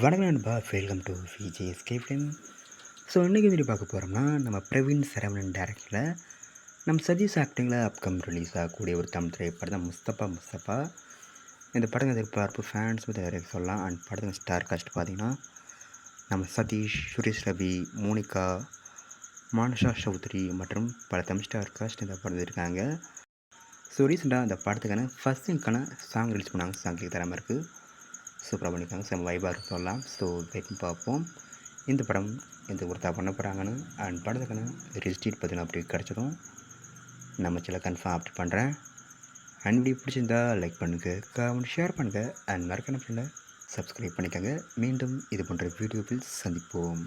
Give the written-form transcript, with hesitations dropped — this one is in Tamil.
வணக்கம் நண்பா, welcome to VJSK film. So இன்றைக்கி வீடியோ பார்க்க போகிறோம்னா, நம்ம பிரவீன் சரவணன் டேரக்டரில் நம்ம சதீஷ் ஆக்டிங்கில் அப்கம் ரிலீஸ் ஆகக்கூடிய ஒரு தமிழ் திரைப்படம் தான் முஸ்தபா முஸ்தபா. இந்த படத்தை எதிர்பார்ப்பு ஃபேன்ஸ் பற்றி சொல்லலாம். அண்ட் படத்துக்கு ஸ்டார் காஸ்ட் பார்த்திங்கன்னா, நம்ம சதீஷ், சுரேஷ் ரவி, மோனிகா, மானஷா சௌத்ரி மற்றும் பல தமிழ் ஸ்டார் காஸ்ட் இந்த படத்தில் இருக்காங்க. ஸோ ரீசெண்டாக இந்த படத்துக்கான ஃபஸ்ட் சிங்க்கான சாங் ரிலீஸ் பண்ணாங்க. சாங் தரமாக இருக்குது, சூப்பராக பண்ணியிருக்காங்க, செம்ம வைபாக இருக்கும் சொல்லலாம். ஸோ வெயிட் பார்ப்போம் இந்த படம் எந்த ஒருத்தா பண்ண போகிறாங்கன்னு. அண்ட் படத்துக்கான ரிஜிஸ்ட்ரேட் பார்த்தீங்கன்னா அப்படி கிடச்சதும் நம்ம சில கன்ஃபார்ம் அப்டேட் பண்ணுறேன். அண்ட் வீடியோ பிடிச்சிருந்தா லைக் பண்ணுங்கள், கமெண்ட் ஷேர் பண்ணுங்கள், அண்ட் மறக்காம ஃப்ரெண்டை சப்ஸ்கிரைப் பண்ணிக்கோங்க. மீண்டும் இது போன்ற வீடியோவில் சந்திப்போம்.